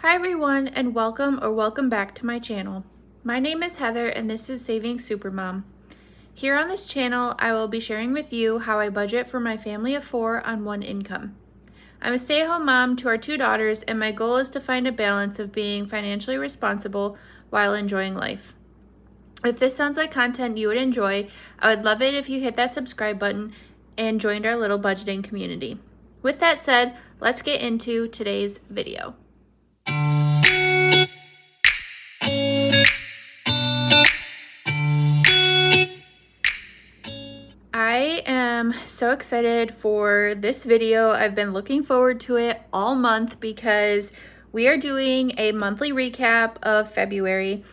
Hi everyone, and welcome back to my channel. My name is Heather and this is Saving Supermom. Here on this channel, I will be sharing with you how I budget for my family of 4 on one income. I'm a stay-at-home mom to our 2 daughters, and my goal is to find a balance of being financially responsible while enjoying life. If this sounds like content you would enjoy, I would love it if you hit that subscribe button and joined our little budgeting community. With that said, let's get into today's video. I am so excited for this video. I've been looking forward to it all month because we are doing a monthly recap of February.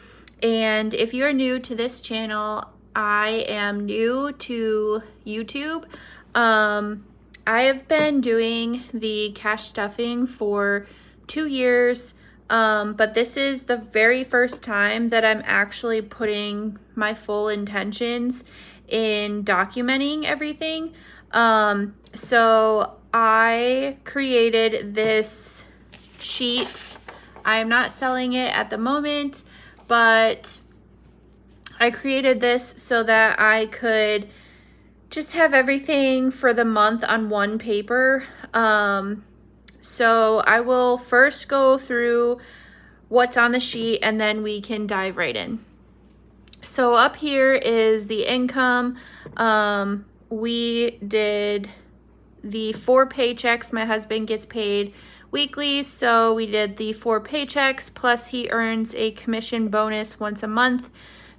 And if you are new to this channel, I am new to YouTube. I have been doing the cash stuffing for 2 years, but this is the very first time that I'm actually putting my full intentions in documenting everything. So I created this sheet. I'm not selling it at the moment, but I created this so that I could just have everything for the month on one paper. So I will first go through what's on the sheet and then we can dive right in. So up here is the income. We did the 4 paychecks. My husband gets paid weekly, so we did the 4 paychecks, plus he earns a commission bonus once a month.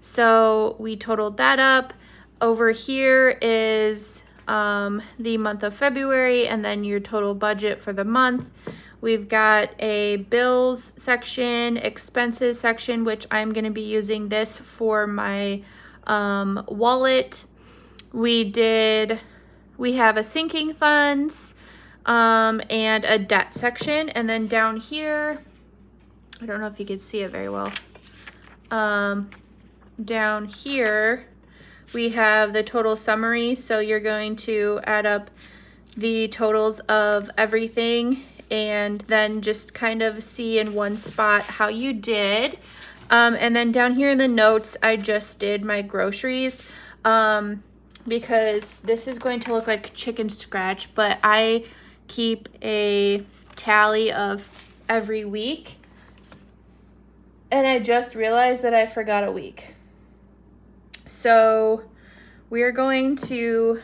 So we totaled that up. Over here is the month of February, and then your total budget for the month. We've got a bills section, expenses section, which I'm going to be using this for my wallet. We have a sinking funds and a debt section. And then down here, I don't know if you can see it very well. Down here, we have the total summary. So you're going to add up the totals of everything and then just kind of see in one spot how you did. And then down here in the notes, I just did my groceries because this is going to look like chicken scratch, but I keep a tally of every week. And I just realized that I forgot a week. So we're going to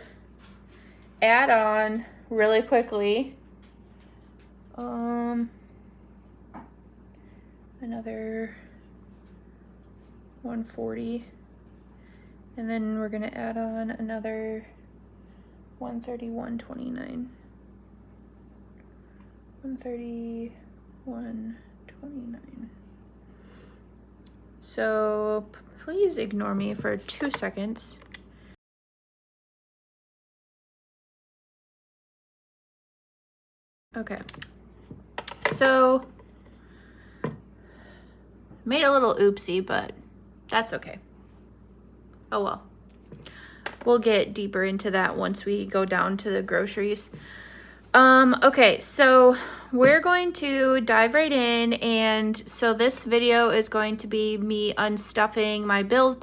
add on really quickly another 140, and then we're gonna add on another 131.29. 131.29. So please ignore me for 2 seconds. Okay, so made a little oopsie, but that's okay. Oh well. We'll get deeper into that once we go down to the groceries. Okay, so we're going to dive right in, and so this video is going to be me unstuffing my bills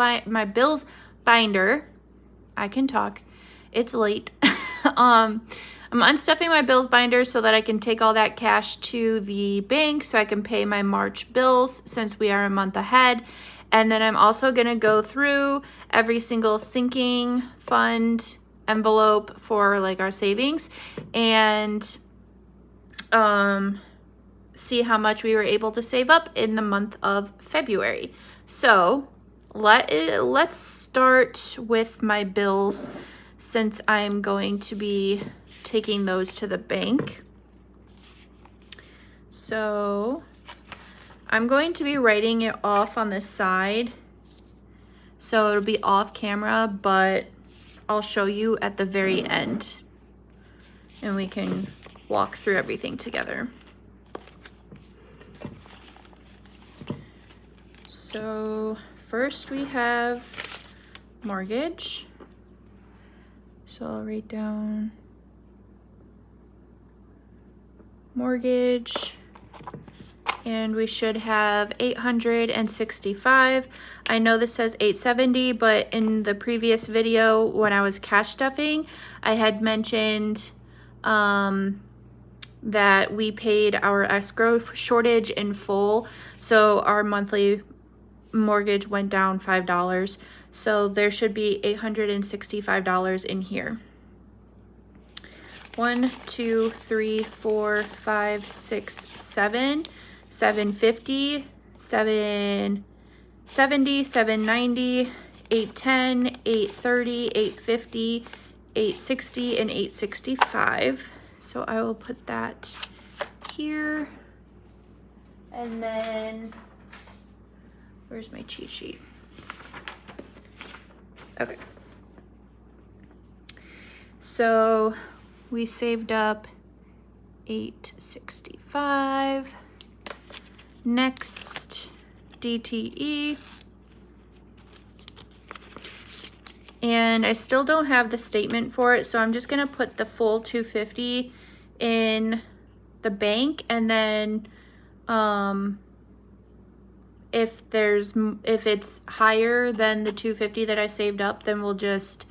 binder. I can talk. It's late. I'm unstuffing my bills binder so that I can take all that cash to the bank so I can pay my March bills since we are a month ahead. And then I'm also going to go through every single sinking fund envelope for like our savings and see how much we were able to save up in the month of February. So let's start with my bills since I'm going to be taking those to the bank. So I'm going to be writing it off on the side, so it'll be off camera, but I'll show you at the very end and we can walk through everything together. So first we have mortgage. So I'll write down mortgage and we should have 865. I know this says 870, but in the previous video when I was cash stuffing, I had mentioned that we paid our escrow shortage in full, so our monthly mortgage went down $5. So there should be $865 in here. 1, 2, 3, 4, 5, 6, 7, 750, 770, 790, 810, 830, 850, 860, and 865. So I will put that here. And then, where's my cheat sheet? Okay. So we saved up 865. Next, DTE. And I still don't have the statement for it, so I'm just gonna put the full 250 in the bank, and then if it's higher than the 250 that I saved up, then we'll just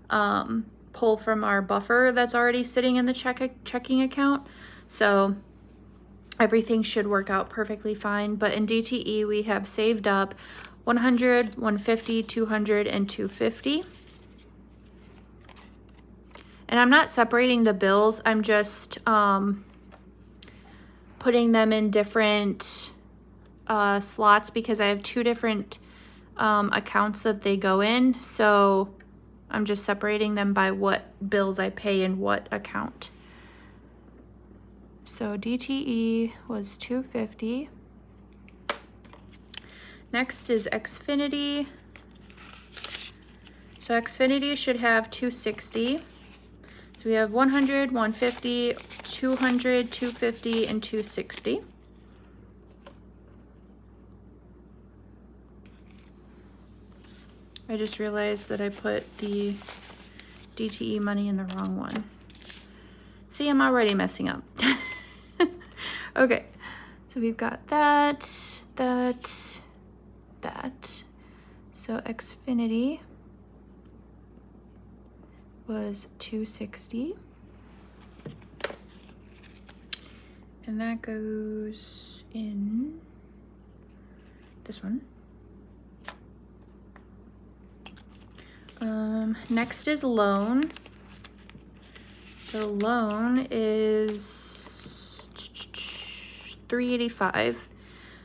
pull from our buffer that's already sitting in the checking account. So everything should work out perfectly fine. But in DTE, we have saved up 100, 150, 200, and 250. And I'm not separating the bills. I'm just putting them in different slots because I have two different accounts that they go in. So I'm just separating them by what bills I pay in what account. So DTE was 250. Next is Xfinity. So Xfinity should have 260. So we have 100, 150, 200, 250, and 260. I just realized that I put the DTE money in the wrong one. See, I'm already messing up. Okay, so we've got that. So Xfinity was 260. And that goes in this one. Next is loan. So loan is 385.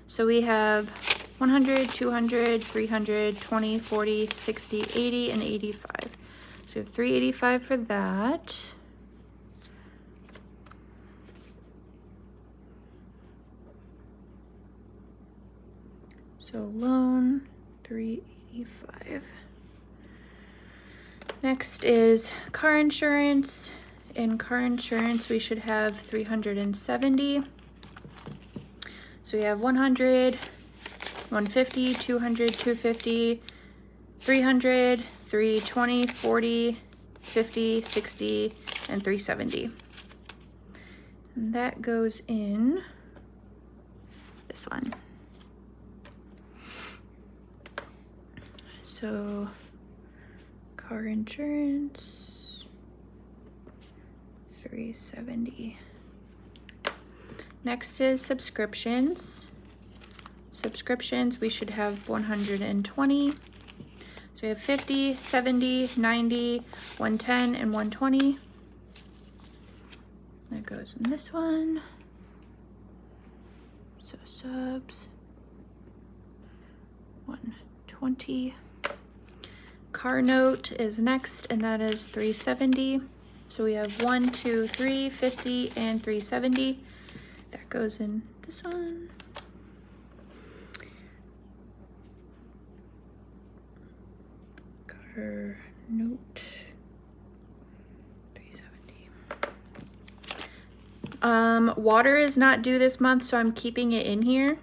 So we have 100, 200, 300, 20, 40, 60, 80, and 85. So we have 385 for that. So loan, 385. Next is car insurance. In car insurance, we should have 370. So we have 100, 150, 200, 250, 300, 320, 40, 50, 60, and 370. And that goes in this one. So car insurance, 370. Next is subscriptions. Subscriptions, we should have 120. So we have 50, 70, 90, 110, and 120. That goes in this one. So subs, 120. Car note is next, and that is 370. So we have 1, 2, 3, 50, and 370. That goes in this one. Car note, 370. Water is not due this month, so I'm keeping it in here.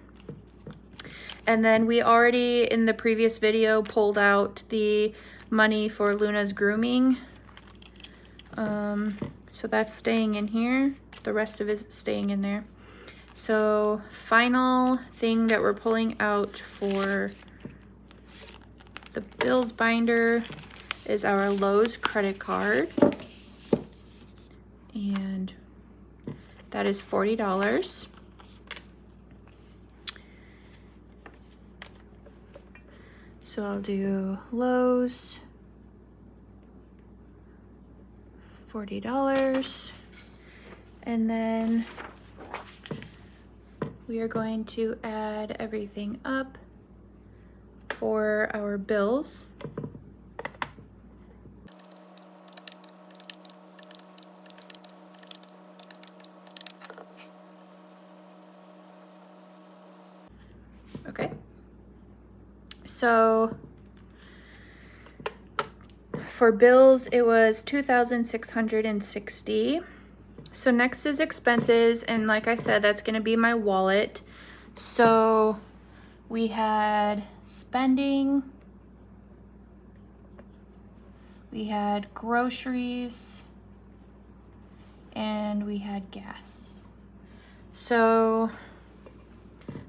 And then we already, in the previous video, pulled out the money for Luna's grooming. So that's staying in here. The rest of it is staying in there. So final thing that we're pulling out for the bills binder is our Lowe's credit card. And that is $40. So I'll do Lowe's, $40. And then we are going to add everything up for our bills. Okay. So for bills, it was $2,660. So next is expenses, and like I said, that's going to be my wallet. So we had spending, we had groceries, and we had gas. So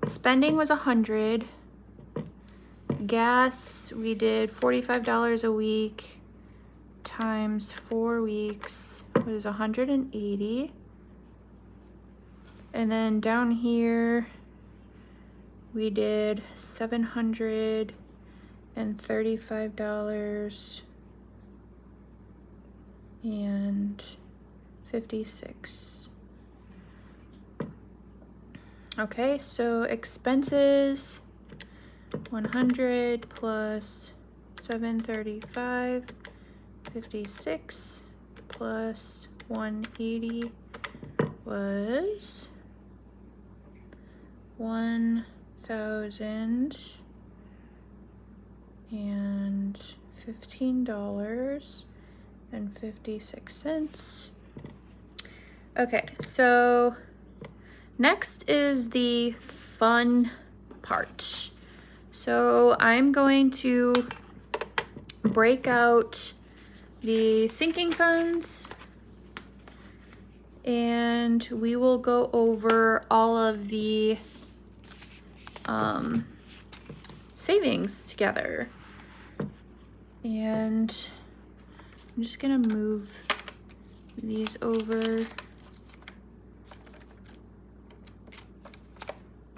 spending was $100. Gas, we did $45 a week times 4 weeks was $180. And then down here we did $735 and 56. Okay, so expenses 100 plus 735, 56 plus 180 was $1,015.56. Okay, so next is the fun part. So I'm going to break out the sinking funds and we will go over all of the savings together. And I'm just gonna move these over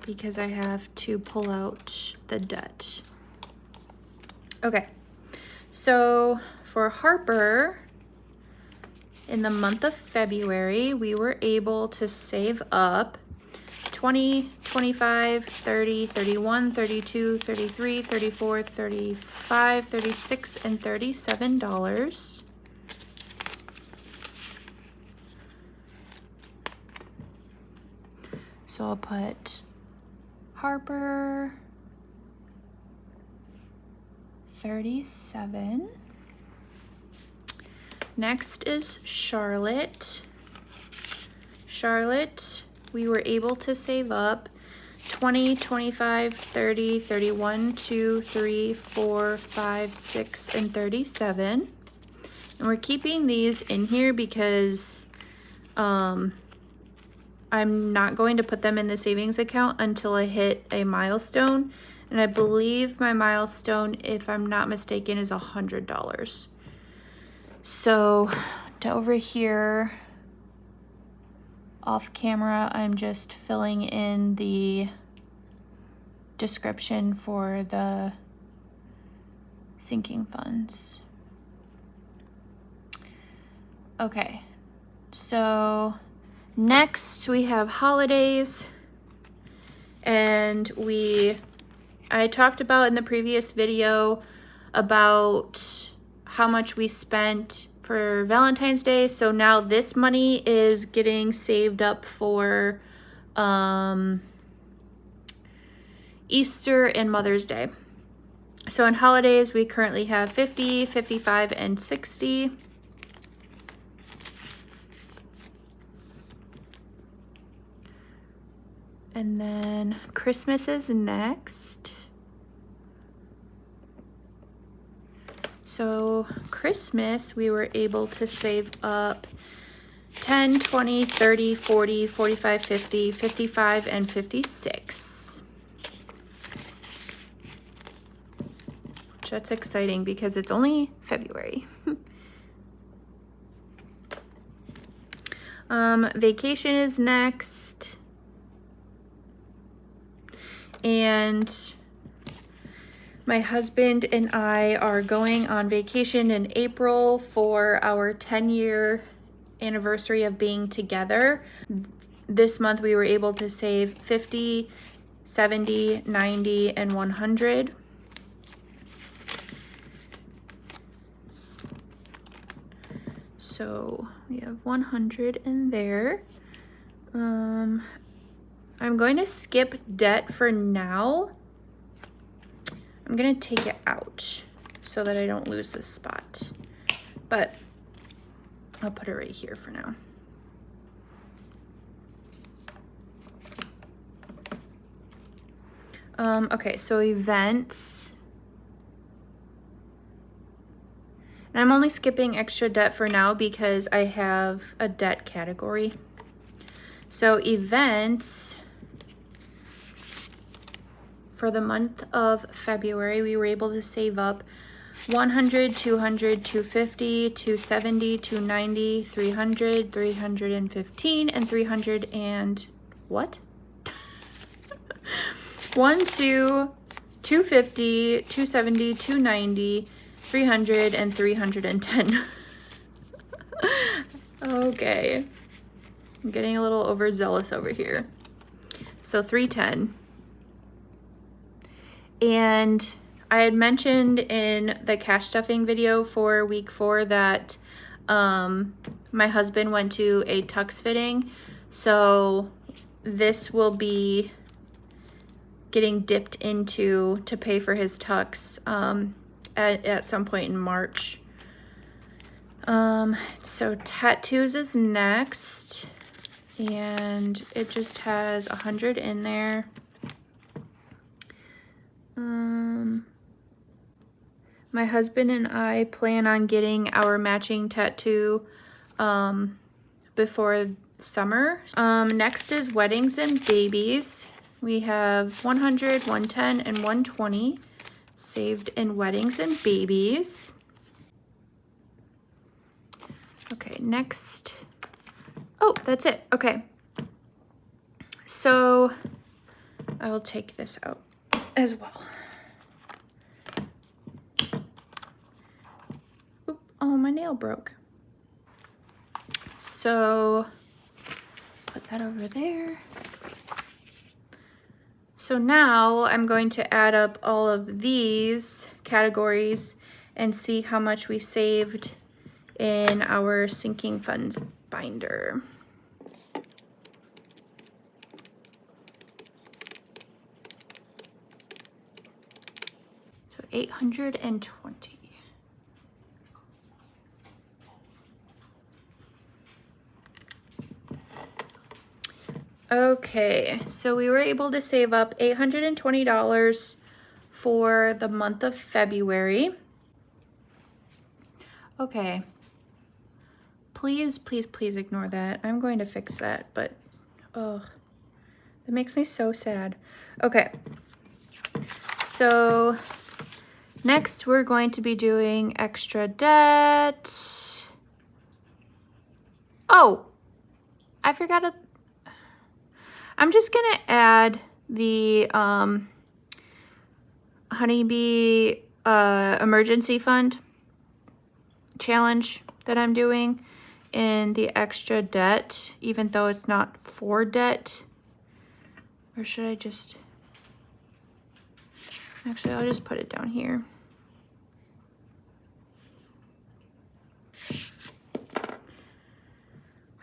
because I have to pull out the debt. Okay, so for Harper, in the month of February, we were able to save up 20, 25, 30, 31, 32, 33, 34, 35, 36, and $37. So I'll put Harper 37. Next is Charlotte. Charlotte, we were able to save up 20, 25, 30, 31, 2, 3, 4, 5, 6, and 37. And we're keeping these in here because I'm not going to put them in the savings account until I hit a milestone. And I believe my milestone, if I'm not mistaken, is $100. So over here, off camera, I'm just filling in the description for the sinking funds. Okay, so next we have holidays, and I talked about in the previous video about how much we spent for Valentine's Day. So now this money is getting saved up for Easter and Mother's Day. So in holidays, we currently have 50, 55, and 60. And then Christmas is next. So Christmas, we were able to save up 10, 20, 30, 40, 45, 50, 55, and 56. Which that's exciting because it's only February. Vacation is next. And my husband and I are going on vacation in April for our 10-year anniversary of being together. This month we were able to save 50, 70, 90, and 100. So we have 100 in there. I'm going to skip debt for now. I'm gonna take it out so that I don't lose this spot, but I'll put it right here for now. Okay, so events. And I'm only skipping extra debt for now because I have a debt category. So events, for the month of February, we were able to save up 100, 200, 250, 270, 290, 300, 315, and 300 and what? 1, 2, 250, 270, 290, 300, and 310. Okay. I'm getting a little overzealous over here. So 310. And I had mentioned in the cash stuffing video for week 4 that my husband went to a tux fitting. So this will be getting dipped into to pay for his tux at some point in March. So tattoos is next, and it just has 100 in there. My husband and I plan on getting our matching tattoo before summer. Next is weddings and babies. We have 100, 110, and 120 saved in weddings and babies. Okay, next. Oh, that's it. Okay. So I'll take this out as well. Oop, oh, my nail broke. So put that over there. So now I'm going to add up all of these categories and see how much we saved in our sinking funds binder. So 820. Okay, so we were able to save up $820 for the month of February. Okay. Please, please, please ignore that. I'm going to fix that, but oh, that makes me so sad. Okay. So next we're going to be doing extra debt. Oh, I forgot to, I'm just gonna add the honeybee emergency fund challenge that I'm doing in the extra debt, even though it's not for debt. Or should I just, actually I'll just put it down here.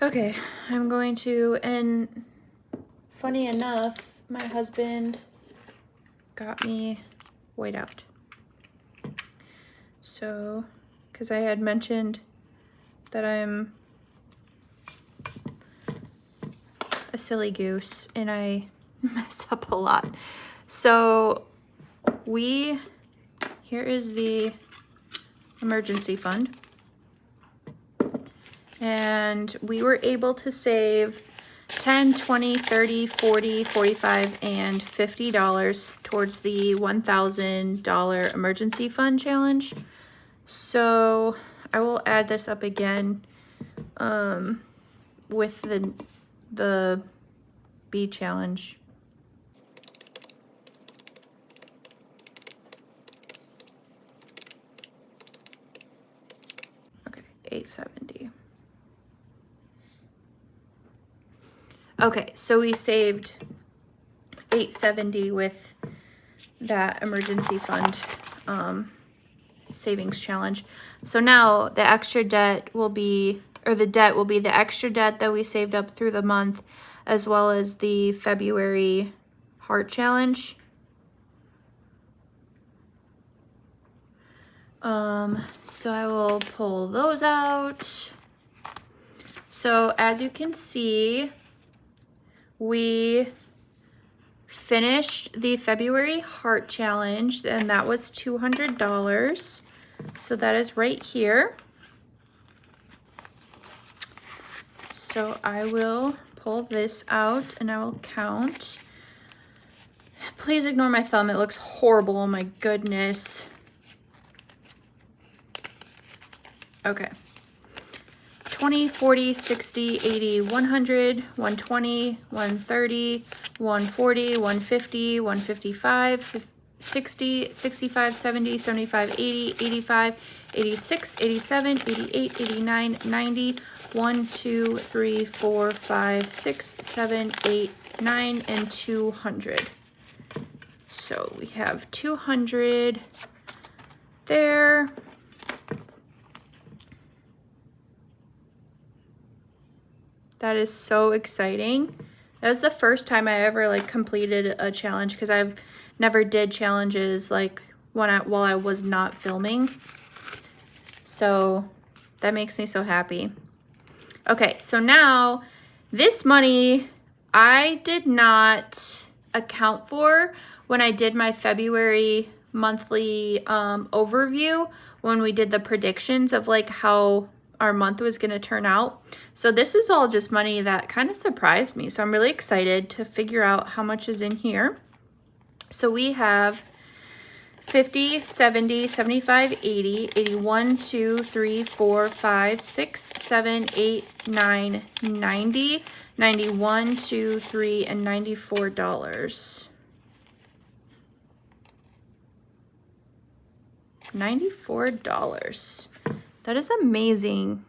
Okay, I'm going to, and funny enough, my husband got me whiteout. So, because I had mentioned that I'm a silly goose and I mess up a lot. So here is the emergency fund. and we were able to save $10, $20, $30, $40, $45, and $50 towards the $1,000 emergency fund challenge. So I will add this up again with the B challenge. Okay, 870. Okay, so we saved 870 with that emergency fund savings challenge. So now the extra debt will be, or the debt will be the extra debt that we saved up through the month, as well as the February heart challenge. So I will pull those out. So as you can see, we finished the February heart challenge, and that was $200. So that is right here. So I will pull this out and I will count. Please ignore my thumb. It looks horrible. Oh my goodness. Okay. 20, 40, 60, 80, 100, 120, 130, 140, 150, 155, 60, 65, 70, 75, 80, 85, 86, 87, 88, 89, 90, 1, 2, 3, 4, 5, 6, 7, 8, 9, and 200. So we have 200 there. That is so exciting. That was the first time I ever like completed a challenge, because I've never did challenges like while I was not filming. So that makes me so happy. Okay, so now this money I did not account for when I did my February monthly overview, when we did the predictions of like how our month was going to turn out. So this is all just money that kind of surprised me. So I'm really excited to figure out how much is in here. So we have 50, 70, 75, 80, 81, 2, 3, 4, 5, 6, 7, 8, 9, 90, 91, 2, 3, and $94. $94. That is amazing.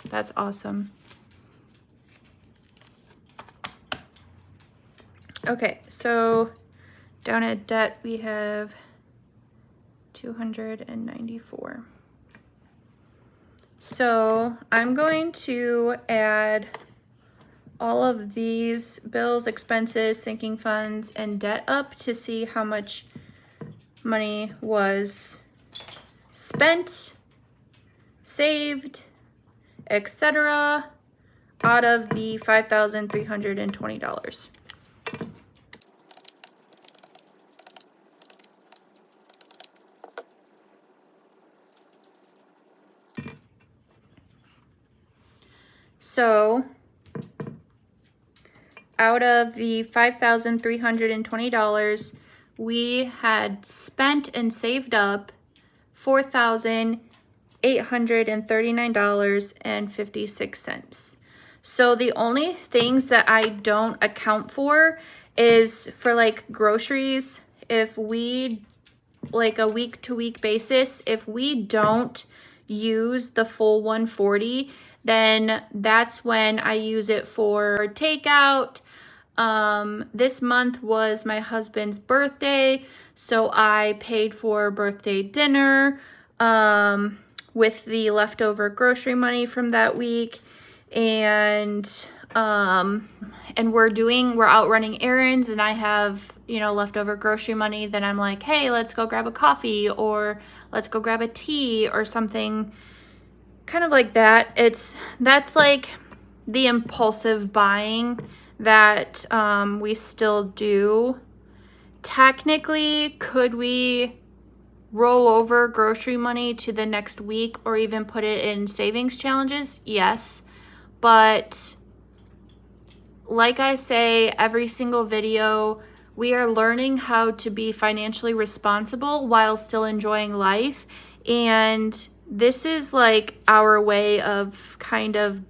That's awesome. Okay, so down at debt we have 294. So I'm going to add all of these bills, expenses, sinking funds, and debt up to see how much money was spent, saved, etc. out of the $5,320. So out of the $5,320, we had spent and saved up $4,839.56. So the only things that I don't account for is for like groceries. If we, like a week-to-week basis, if we don't use the full 140, then that's when I use it for takeout. This month was my husband's birthday, so I paid for birthday dinner with the leftover grocery money from that week. And we're out running errands, and I have, you know, leftover grocery money. Then I'm like, hey, let's go grab a coffee, or let's go grab a tea or something kind of like that. That's like the impulsive buying that we still do. Technically, could we roll over grocery money to the next week or even put it in savings challenges? Yes. But like I say every single video, we are learning how to be financially responsible while still enjoying life. And this is like our way of kind of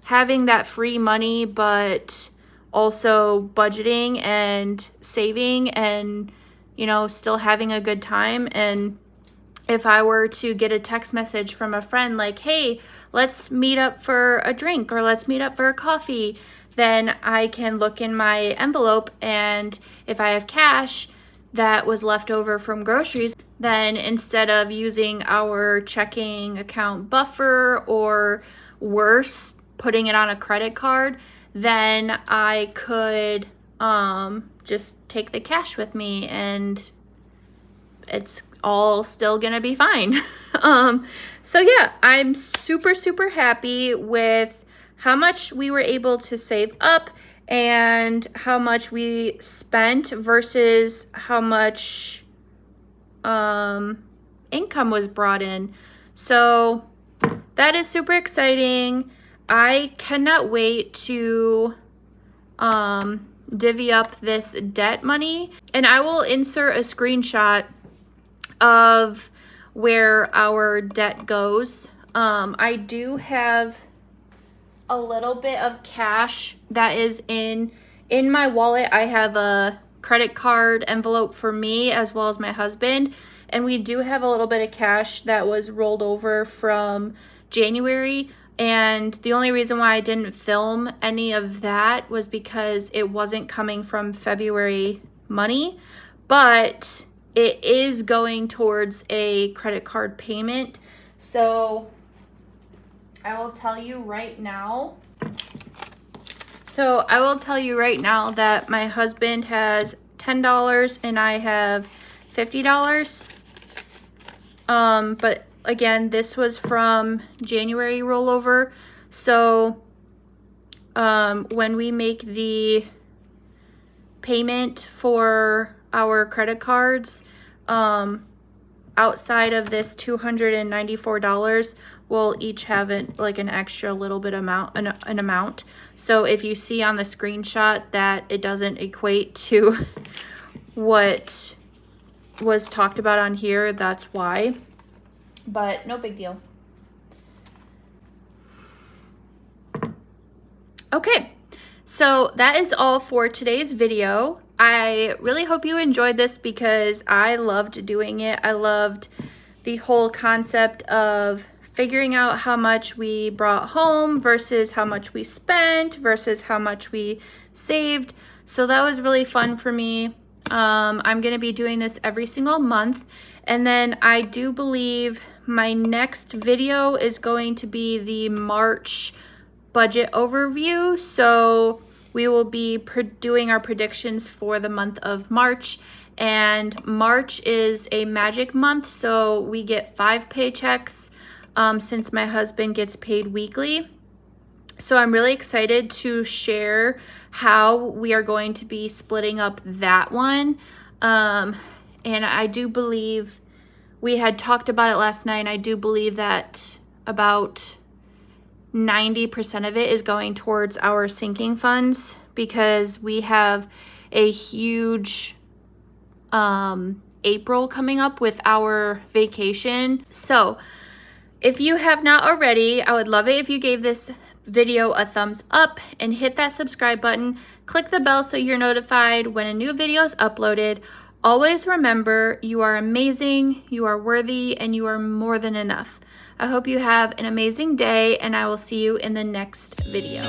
having that free money, but also budgeting and saving and, you know, still having a good time. And if I were to get a text message from a friend like, hey, let's meet up for a drink or let's meet up for a coffee, then I can look in my envelope, and if I have cash that was left over from groceries, then instead of using our checking account buffer or worse, putting it on a credit card, then I could just take the cash with me and it's all still gonna be fine. So yeah, I'm super, super happy with how much we were able to save up and how much we spent versus how much income was brought in. So that is super exciting. I cannot wait to divvy up this debt money, and I will insert a screenshot of where our debt goes. I do have a little bit of cash that is in my wallet. I have a credit card envelope for me as well as my husband, and we do have a little bit of cash that was rolled over from January. And the only reason why I didn't film any of that was because it wasn't coming from February money, but it is going towards a credit card payment. So I will tell you right now. That my husband has $10 and I have $50. But again, this was from January rollover. So when we make the payment for our credit cards, outside of this $294, we'll each have an extra little bit amount, an amount. So if you see on the screenshot that it doesn't equate to what was talked about on here, that's why. But no big deal. Okay, so that is all for today's video. I really hope you enjoyed this because I loved doing it. I loved the whole concept of figuring out how much we brought home versus how much we spent versus how much we saved. So that was really fun for me. I'm going to be doing this every single month. And then I do believe my next video is going to be the March budget overview. So we will be doing our predictions for the month of March. And March is a magic month, so we get 5 paychecks since my husband gets paid weekly. So I'm really excited to share how we are going to be splitting up that one. And I do believe, we had talked about it last night, and I do believe that about 90% of it is going towards our sinking funds because we have a huge April coming up with our vacation. So if you have not already, I would love it if you gave this video a thumbs up and hit that subscribe button. Click the bell so you're notified when a new video is uploaded. Always remember, you are amazing, you are worthy, and you are more than enough. I hope you have an amazing day, and I will see you in the next video.